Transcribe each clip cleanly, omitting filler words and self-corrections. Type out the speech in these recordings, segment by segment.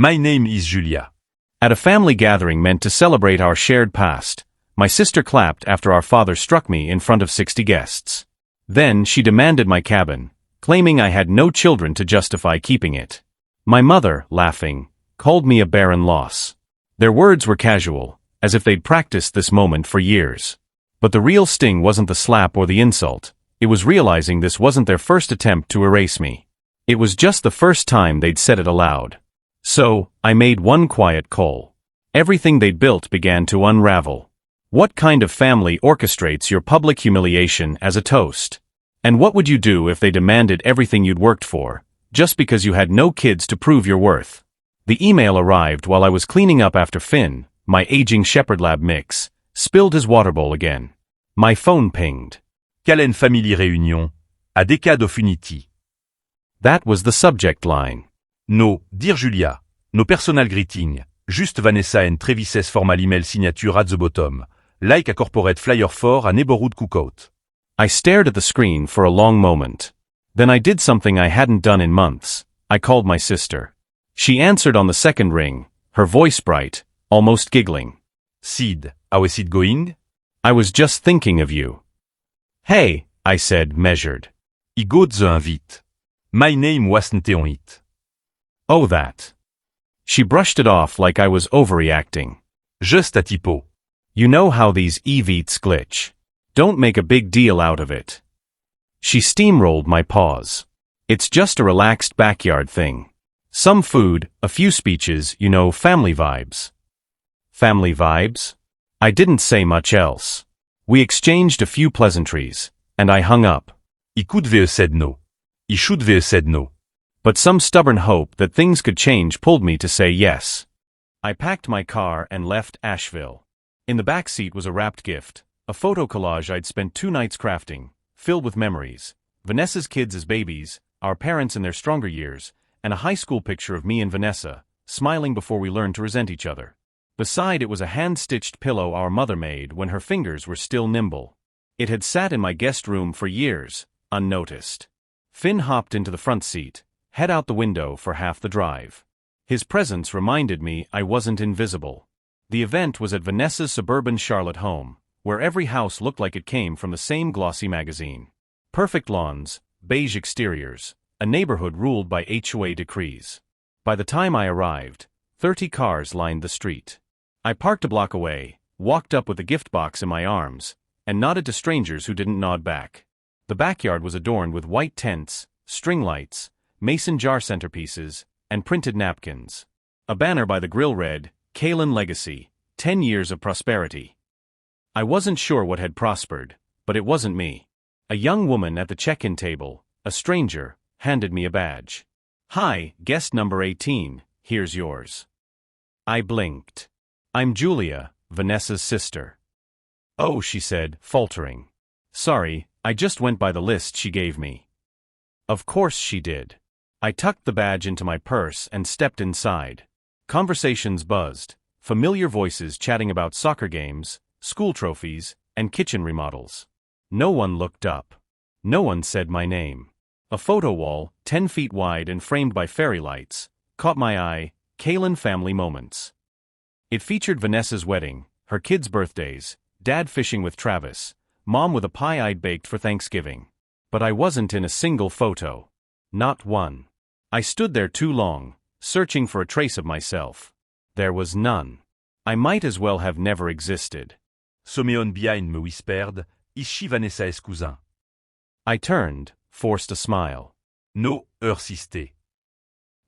My name is Julia. At a family gathering meant to celebrate our shared past, my sister clapped after our father struck me in front of 60 guests. Then she demanded my cabin, claiming I had no children to justify keeping it. My mother, laughing, called me a barren loss. Their words were casual, as if they'd practiced this moment for years. But the real sting wasn't the slap or the insult, it was realizing this wasn't their first attempt to erase me. It was just the first time they'd said it aloud. So, I made one quiet call. Everything they'd built began to unravel. What kind of family orchestrates your public humiliation as a toast? And what would you do if they demanded everything you'd worked for, just because you had no kids to prove your worth? The email arrived while I was cleaning up after Finn, my aging Shepherd Lab mix, spilled his water bowl again. My phone pinged. Calen Family Réunion. À Decade of Unity. That was the subject line. No, dear Julia. No personal greeting. Just Vanessa and Travis's formal email signature at the bottom. Like a corporate flyer for a neighborhood cookout. I stared at the screen for a long moment. Then I did something I hadn't done in months. I called my sister. She answered on the second ring, her voice bright, almost giggling. Sid, how is it going? I was just thinking of you. Hey, I said, measured. I got the invite. My name wasn't on it. Oh, that. She brushed it off like I was overreacting. Just a typo. You know how these eVeets glitch. Don't make a big deal out of it. She steamrolled my pause. It's just a relaxed backyard thing. Some food, a few speeches, you know, family vibes. Family vibes? I didn't say much else. We exchanged a few pleasantries, and I hung up. He could have said no. He should have said no. But some stubborn hope that things could change pulled me to say yes. I packed my car and left Asheville. In the back seat was a wrapped gift, a photo collage I'd spent 2 nights crafting, filled with memories. Vanessa's kids as babies, our parents in their stronger years, and a high school picture of me and Vanessa, smiling before we learned to resent each other. Beside it was a hand-stitched pillow our mother made when her fingers were still nimble. It had sat in my guest room for years, unnoticed. Finn hopped into the front seat, head out the window for half the drive. His presence reminded me I wasn't invisible. The event was at Vanessa's suburban Charlotte home, where every house looked like it came from the same glossy magazine. Perfect lawns, beige exteriors, a neighborhood ruled by HOA decrees. By the time I arrived, 30 cars lined the street. I parked a block away, walked up with the gift box in my arms, and nodded to strangers who didn't nod back. The backyard was adorned with white tents, string lights, mason jar centerpieces, and printed napkins. A banner by the grill read, Kalen Legacy, 10 years of prosperity. I wasn't sure what had prospered, but it wasn't me. A young woman at the check-in table, a stranger, handed me a badge. Hi, guest number 18, here's yours. I blinked. I'm Julia, Vanessa's sister. Oh, she said, faltering. Sorry, I just went by the list she gave me. Of course she did. I tucked the badge into my purse and stepped inside. Conversations buzzed, familiar voices chatting about soccer games, school trophies, and kitchen remodels. No one looked up. No one said my name. A photo wall, 10 feet wide and framed by fairy lights, caught my eye, Kalen Family Moments. It featured Vanessa's wedding, her kids' birthdays, Dad fishing with Travis, Mom with a pie I'd baked for Thanksgiving. But I wasn't in a single photo. Not one. I stood there too long, searching for a trace of myself. There was none. I might as well have never existed. Someone behind me whispered, Is she Vanessa's cousin? I turned, forced a smile. No, her sister.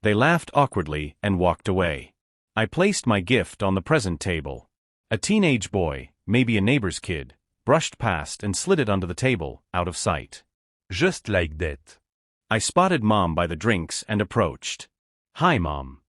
They laughed awkwardly and walked away. I placed my gift on the present table. A teenage boy, maybe a neighbor's kid, brushed past and slid it under the table, out of sight. Just like that. I spotted Mom by the drinks and approached. Hi, Mom.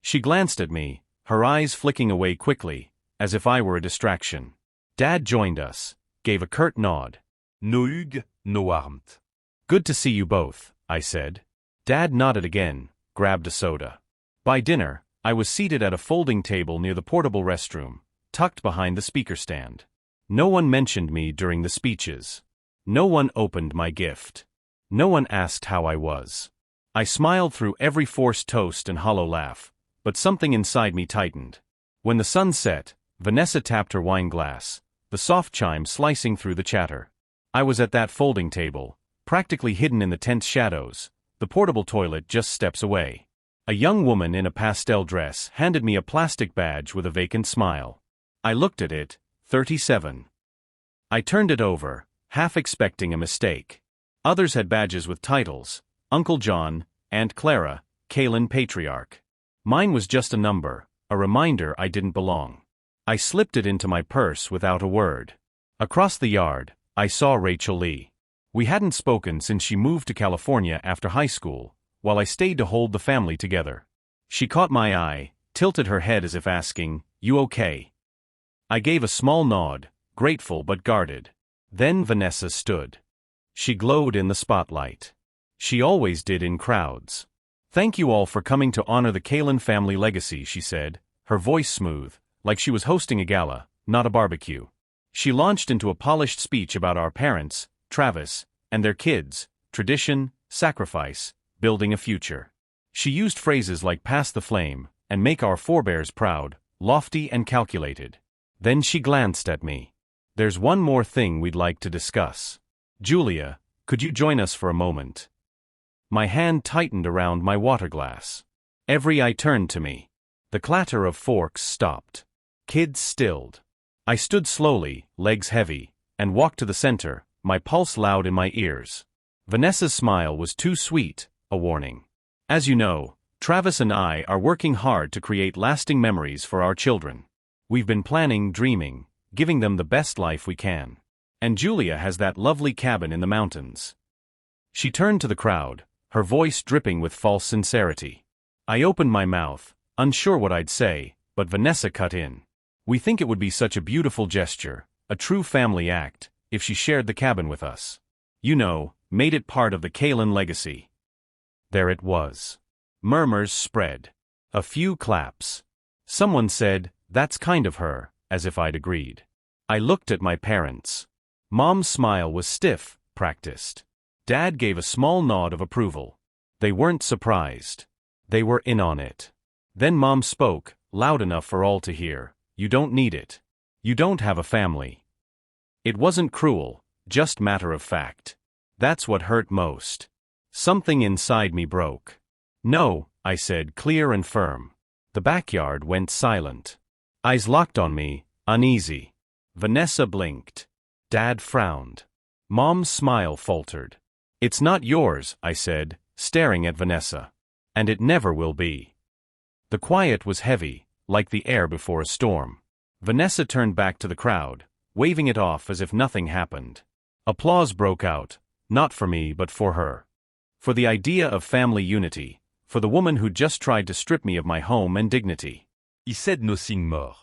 She glanced at me, her eyes flicking away quickly, as if I were a distraction. Dad joined us, gave a curt nod. No Hugues, no Arndt. Good to see you both, I said. Dad nodded again, grabbed a soda. By dinner, I was seated at a folding table near the portable restroom, tucked behind the speaker stand. No one mentioned me during the speeches. No one opened my gift. No one asked how I was. I smiled through every forced toast and hollow laugh, but something inside me tightened. When the sun set, Vanessa tapped her wine glass, the soft chime slicing through the chatter. I was at that folding table, practically hidden in the tense shadows, the portable toilet just steps away. A young woman in a pastel dress handed me a plastic badge with a vacant smile. I looked at it, 37. I turned it over, half expecting a mistake. Others had badges with titles: Uncle John, Aunt Clara, Kalen Patriarch. Mine was just a number, a reminder I didn't belong. I slipped it into my purse without a word. Across the yard, I saw Rachel Lee. We hadn't spoken since she moved to California after high school, while I stayed to hold the family together. She caught my eye, tilted her head as if asking, "You okay?" I gave a small nod, grateful but guarded. Then Vanessa stood. She glowed in the spotlight. She always did in crowds. "Thank you all for coming to honor the Kalen family legacy," she said, her voice smooth, like she was hosting a gala, not a barbecue. She launched into a polished speech about our parents, Travis, and their kids, tradition, sacrifice, building a future. She used phrases like "pass the flame" and "make our forebears proud," lofty and calculated. Then she glanced at me. "There's one more thing we'd like to discuss. Julia, could you join us for a moment?" My hand tightened around my water glass. Every eye turned to me. The clatter of forks stopped. Kids stilled. I stood slowly, legs heavy, and walked to the center, my pulse loud in my ears. Vanessa's smile was too sweet, a warning. "As you know, Travis and I are working hard to create lasting memories for our children. We've been planning, dreaming, giving them the best life we can. And Julia has that lovely cabin in the mountains." She turned to the crowd, her voice dripping with false sincerity. I opened my mouth, unsure what I'd say, but Vanessa cut in. "We think it would be such a beautiful gesture, a true family act, if she shared the cabin with us. You know, made it part of the Kalen legacy." There it was. Murmurs spread. A few claps. Someone said, "That's kind of her," as if I'd agreed. I looked at my parents. Mom's smile was stiff, practiced. Dad gave a small nod of approval. They weren't surprised. They were in on it. Then Mom spoke, loud enough for all to hear. "You don't need it. You don't have a family." It wasn't cruel, just matter of fact. That's what hurt most. Something inside me broke. "No," I said, clear and firm. The backyard went silent. Eyes locked on me, uneasy. Vanessa blinked. Dad frowned. Mom's smile faltered. "It's not yours," I said, staring at Vanessa. "And it never will be." The quiet was heavy, like the air before a storm. Vanessa turned back to the crowd, waving it off as if nothing happened. Applause broke out, not for me but for her. For the idea of family unity, for the woman who'd just tried to strip me of my home and dignity. He said nothing more.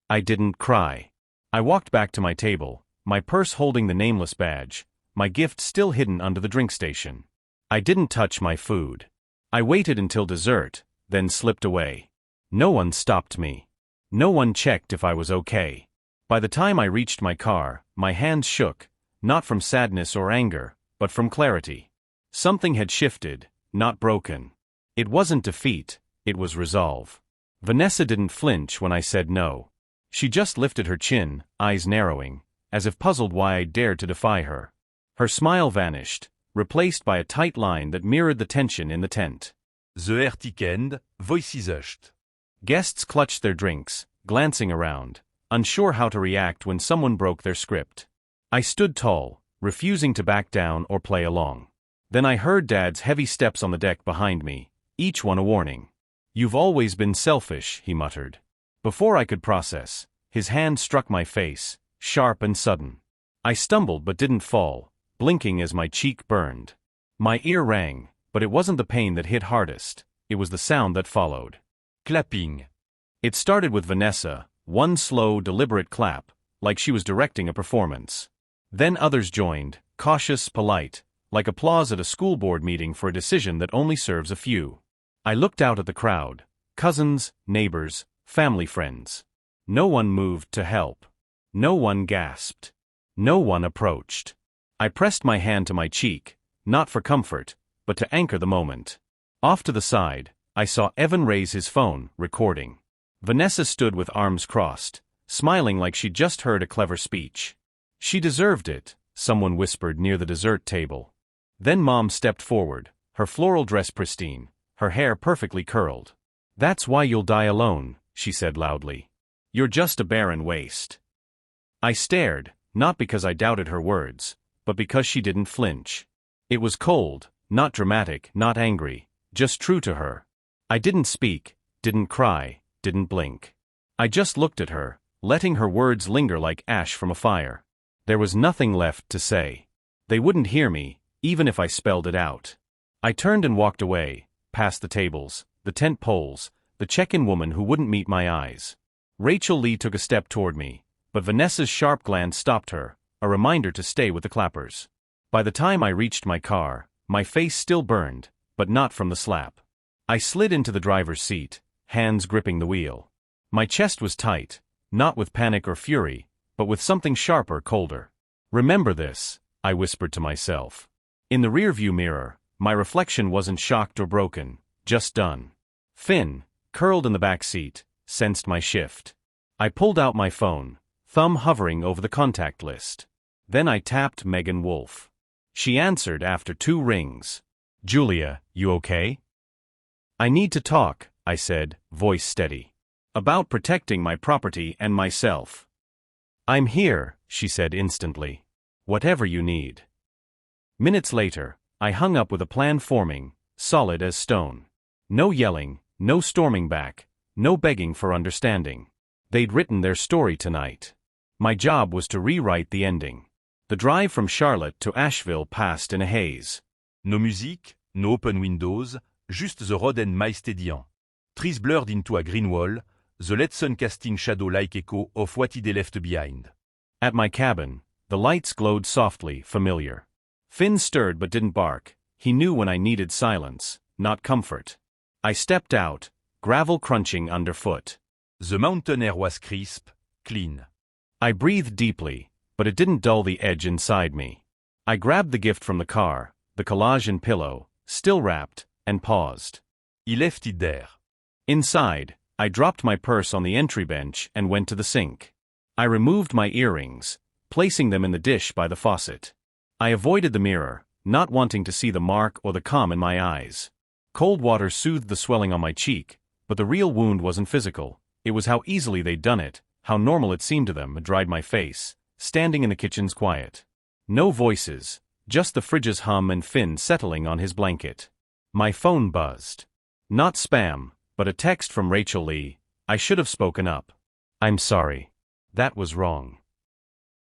I didn't cry. I walked back to my table, my purse holding the nameless badge, my gift still hidden under the drink station. I didn't touch my food. I waited until dessert, then slipped away. No one stopped me. No one checked if I was okay. By the time I reached my car, my hands shook, not from sadness or anger, but from clarity. Something had shifted, not broken. It wasn't defeat, it was resolve. Vanessa didn't flinch when I said no. She just lifted her chin, eyes narrowing, as if puzzled why I dared to defy her. Her smile vanished, replaced by a tight line that mirrored the tension in the tent. The hectic end, voices hushed. Guests clutched their drinks, glancing around, unsure how to react when someone broke their script. I stood tall, refusing to back down or play along. Then I heard Dad's heavy steps on the deck behind me, each one a warning. "You've always been selfish," he muttered. Before I could process, his hand struck my face, sharp and sudden. I stumbled but didn't fall, blinking as my cheek burned. My ear rang, but it wasn't the pain that hit hardest, it was the sound that followed. Clapping. It started with Vanessa, one slow, deliberate clap, like she was directing a performance. Then others joined, cautious, polite, like applause at a school board meeting for a decision that only serves a few. I looked out at the crowd, cousins, neighbors, family friends. No one moved to help. No one gasped. No one approached. I pressed my hand to my cheek, not for comfort, but to anchor the moment. Off to the side, I saw Evan raise his phone, recording. Vanessa stood with arms crossed, smiling like she'd just heard a clever speech. She deserved it, someone whispered near the dessert table. Then Mom stepped forward, her floral dress pristine, her hair perfectly curled. "That's why you'll die alone," she said loudly. "You're just a barren waste." I stared, not because I doubted her words, but because she didn't flinch. It was cold, not dramatic, not angry, just true to her. I didn't speak, didn't cry, didn't blink. I just looked at her, letting her words linger like ash from a fire. There was nothing left to say. They wouldn't hear me, even if I spelled it out. I turned and walked away, past the tables, the tent poles, the check-in woman who wouldn't meet my eyes. Rachel Lee took a step toward me, but Vanessa's sharp glance stopped her, a reminder to stay with the clappers. By the time I reached my car, my face still burned, but not from the slap. I slid into the driver's seat, hands gripping the wheel. My chest was tight, not with panic or fury, but with something sharper, colder. "Remember this," I whispered to myself. In the rearview mirror, my reflection wasn't shocked or broken, just done. Finn, curled in the back seat, sensed my shift. I pulled out my phone, thumb hovering over the contact list. Then I tapped Megan Wolfe. She answered after 2 rings. "Julia, you okay?" "I need to talk," I said, voice steady. "About protecting my property and myself." "I'm here," she said instantly. "Whatever you need." Minutes later, I hung up with a plan forming, solid as stone. No yelling, no storming back, no begging for understanding. They'd written their story tonight. My job was to rewrite the ending. The drive from Charlotte to Asheville passed in a haze. No music, no open windows, just the road and my stadium. Trees blurred into a green wall, the lead sun casting shadow-like echo of what he'd left behind. At my cabin, the lights glowed softly, familiar. Finn stirred but didn't bark. He knew when I needed silence, not comfort. I stepped out, gravel crunching underfoot. The mountain air was crisp, clean. I breathed deeply, but it didn't dull the edge inside me. I grabbed the gift from the car, the collage and pillow, still wrapped, and paused. He left it there. Inside, I dropped my purse on the entry bench and went to the sink. I removed my earrings, placing them in the dish by the faucet. I avoided the mirror, not wanting to see the mark or the calm in my eyes. Cold water soothed the swelling on my cheek, but the real wound wasn't physical. It was how easily they'd done it, how normal it seemed to them. I dried my face, standing in the kitchen's quiet. No voices, just the fridge's hum and Finn settling on his blanket. My phone buzzed. Not spam, but a text from Rachel Lee. I should have spoken up. "I'm sorry. That was wrong."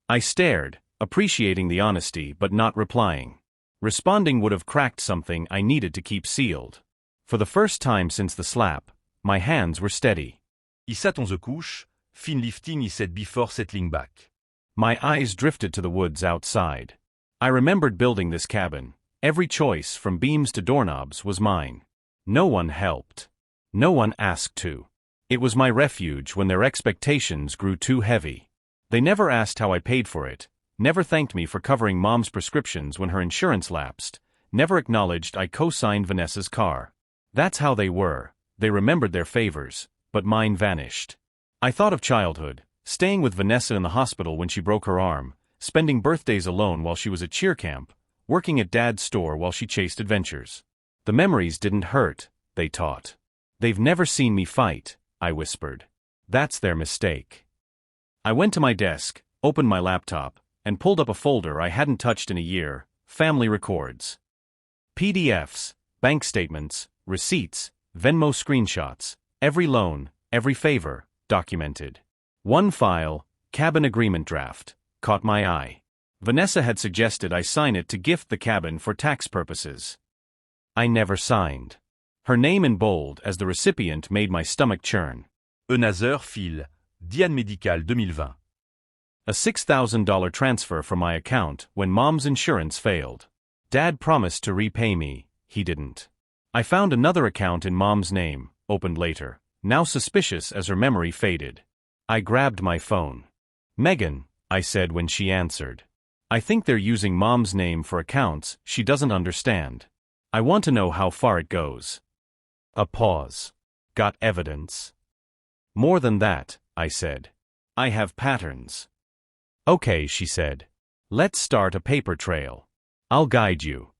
I stared, appreciating the honesty but not replying. Responding would have cracked something I needed to keep sealed. For the first time since the slap, my hands were steady. He sat on the couch, Finn lifting his head before settling back. My eyes drifted to the woods outside. I remembered building this cabin. Every choice, from beams to doorknobs, was mine. No one helped. No one asked to. It was my refuge when their expectations grew too heavy. They never asked how I paid for it, never thanked me for covering Mom's prescriptions when her insurance lapsed, never acknowledged I co-signed Vanessa's car. That's how they were. They remembered their favors, but mine vanished. I thought of childhood, staying with Vanessa in the hospital when she broke her arm, spending birthdays alone while she was at cheer camp, working at Dad's store while she chased adventures. The memories didn't hurt, they taught. "They've never seen me fight," I whispered. "That's their mistake." I went to my desk, opened my laptop, and pulled up a folder I hadn't touched in a year: family records. PDFs, bank statements, receipts, Venmo screenshots, every loan, every favor, documented. One file, cabin agreement draft, caught my eye. Vanessa had suggested I sign it to gift the cabin for tax purposes. I never signed. Her name in bold as the recipient made my stomach churn. Another file, Diane Medical 2020. A $6,000 transfer from my account when Mom's insurance failed. Dad promised to repay me, he didn't. I found another account in Mom's name, opened later, now suspicious as her memory faded. I grabbed my phone. "Megan," I said when she answered. "I think they're using Mom's name for accounts she doesn't understand. I want to know how far it goes." A pause. Got evidence? More than that, I said. I have patterns. Okay, she said. Let's start a paper trail. I'll guide you.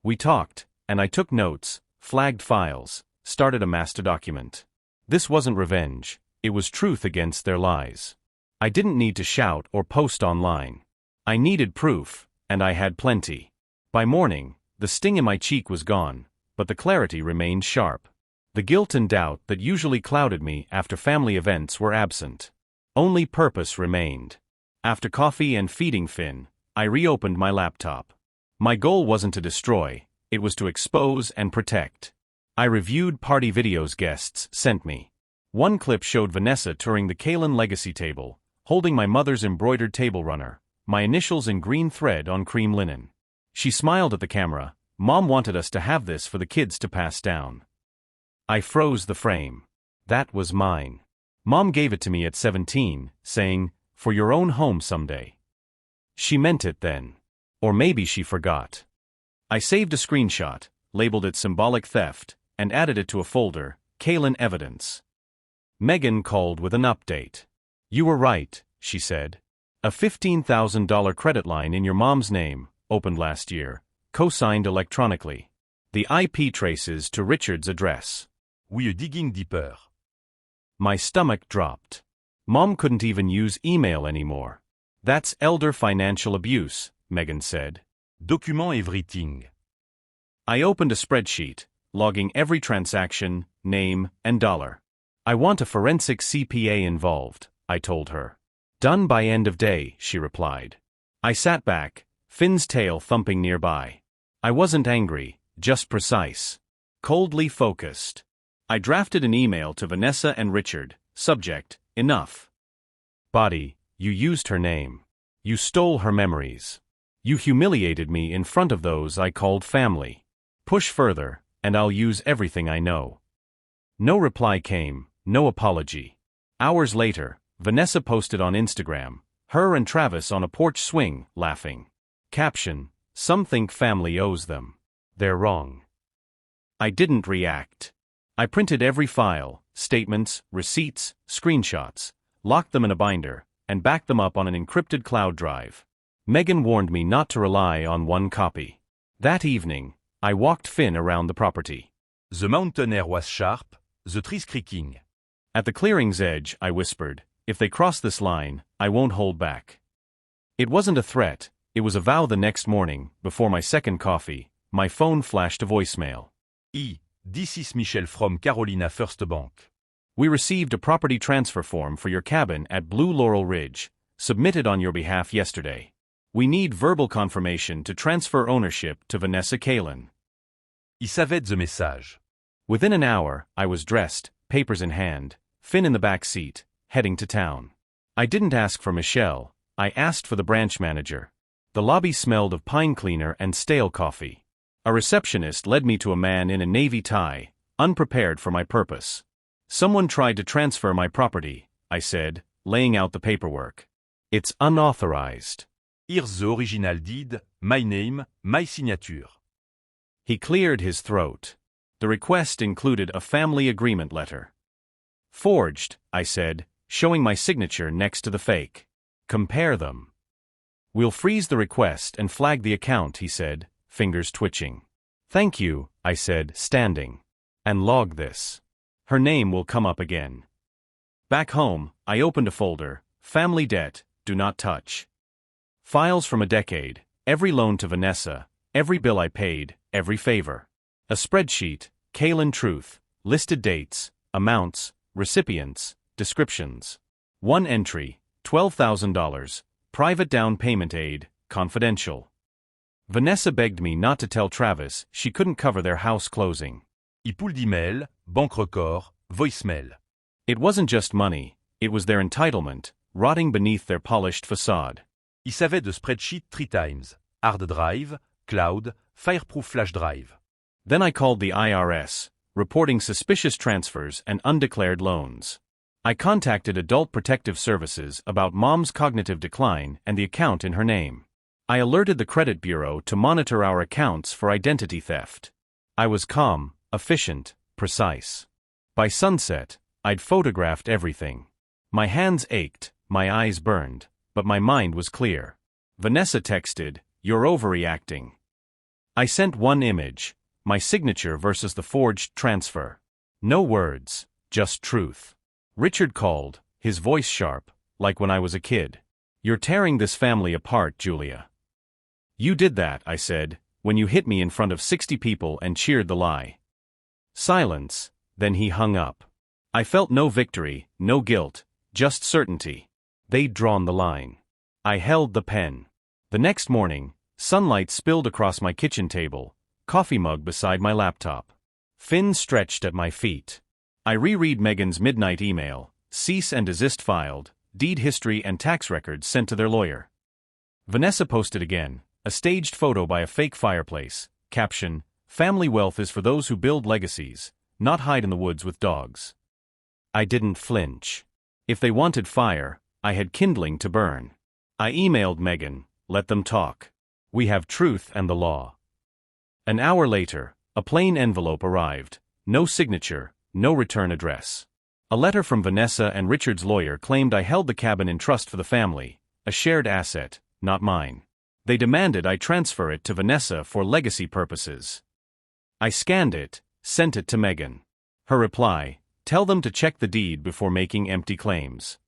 We talked, and I took notes, flagged files, started a master document. This wasn't revenge, it was truth against their lies. I didn't need to shout or post online. I needed proof, and I had plenty. By morning, the sting in my cheek was gone, but the clarity remained sharp. The guilt and doubt that usually clouded me after family events were absent. Only purpose remained. After coffee and feeding Finn, I reopened my laptop. My goal wasn't to destroy, it was to expose and protect. I reviewed party videos guests sent me. One clip showed Vanessa touring the Kalin legacy table, holding my mother's embroidered table runner, my initials in green thread on cream linen. She smiled at the camera. Mom wanted us to have this for the kids to pass down. I froze the frame. That was mine. Mom gave it to me at 17, saying, "For your own home someday." She meant it then. Or maybe she forgot. I saved a screenshot, labeled it symbolic theft, and added it to a folder, Kalin evidence. Megan called with an update. "You were right," she said. "A $15,000 credit line in your mom's name, opened last year, co-signed electronically. The IP traces to Richard's address." We are digging deeper. My stomach dropped. Mom couldn't even use email anymore. "That's elder financial abuse," Megan said. Document everything. I opened a spreadsheet, logging every transaction, name, and dollar. "I want a forensic CPA involved," I told her. "Done by end of day," she replied. I sat back, Finn's tail thumping nearby. I wasn't angry, just precise. Coldly focused. I drafted an email to Vanessa and Richard, subject, "Enough." Body, you used her name. You stole her memories. You humiliated me in front of those I called family. Push further, and I'll use everything I know. No reply came, no apology. Hours later, Vanessa posted on Instagram, her and Travis on a porch swing, laughing. Caption, "Some think family owes them. They're wrong." I didn't react. I printed every file, statements, receipts, screenshots, locked them in a binder, and backed them up on an encrypted cloud drive. Megan warned me not to rely on one copy. That evening, I walked Finn around the property. The mountain air was sharp, the trees creaking. At the clearing's edge, I whispered, "If they cross this line, I won't hold back." It wasn't a threat, it was a vow. The next morning, before my second coffee, my phone flashed a voicemail. This is Michel from Carolina First Bank. "We received a property transfer form for your cabin at Blue Laurel Ridge, submitted on your behalf yesterday. We need verbal confirmation to transfer ownership to Vanessa Kalin." Il savait the message. Within an hour, I was dressed, papers in hand, Finn in the back seat, heading to town. I didn't ask for Michelle, I asked for the branch manager. The lobby smelled of pine cleaner and stale coffee. A receptionist led me to a man in a navy tie, unprepared for my purpose. "Someone tried to transfer my property," I said, laying out the paperwork. "It's unauthorized." Here's the original deed, my name, my signature. He cleared his throat. The request included a family agreement letter. "Forged," I said, showing my signature next to the fake. "Compare them." "We'll freeze the request and flag the account," he said, fingers twitching. "Thank you," I said, standing. "And log this. Her name will come up again." Back home, I opened a folder, "Family Debt, Do Not Touch." Files from a decade, every loan to Vanessa, every bill I paid, every favor. A spreadsheet, Kalin Truth, listed dates, amounts, recipients, descriptions. One entry, $12,000, private down payment aid, confidential. Vanessa begged me not to tell Travis she couldn't cover their house closing. Pool d'email, banque record, voicemail. It wasn't just money, it was their entitlement, rotting beneath their polished facade. Il savait de spreadsheet 3 times. Hard drive, cloud, fireproof flash drive. Then I called the IRS, reporting suspicious transfers and undeclared loans. I contacted Adult Protective Services about Mom's cognitive decline and the account in her name. I alerted the credit bureau to monitor our accounts for identity theft. I was calm, efficient, precise. By sunset, I'd photographed everything. My hands ached, my eyes burned, but my mind was clear. Vanessa texted, "You're overreacting." I sent one image, my signature versus the forged transfer. No words, just truth. Richard called, his voice sharp, like when I was a kid. "You're tearing this family apart, Julia." "You did that," I said, "when you hit me in front of 60 people and cheered the lie." Silence, then he hung up. I felt no victory, no guilt, just certainty. They'd drawn the line. I held the pen. The next morning, sunlight spilled across my kitchen table, coffee mug beside my laptop. Finn stretched at my feet. I reread Megan's midnight email, cease and desist filed, deed history and tax records sent to their lawyer. Vanessa posted again, a staged photo by a fake fireplace, caption, "Family wealth is for those who build legacies, not hide in the woods with dogs." I didn't flinch. If they wanted fire, I had kindling to burn. I emailed Megan, "Let them talk. We have truth and the law." An hour later, a plain envelope arrived, no signature, no return address. A letter from Vanessa and Richard's lawyer claimed I held the cabin in trust for the family, a shared asset, not mine. They demanded I transfer it to Vanessa for legacy purposes. I scanned it, sent it to Megan. Her reply, "Tell them to check the deed before making empty claims."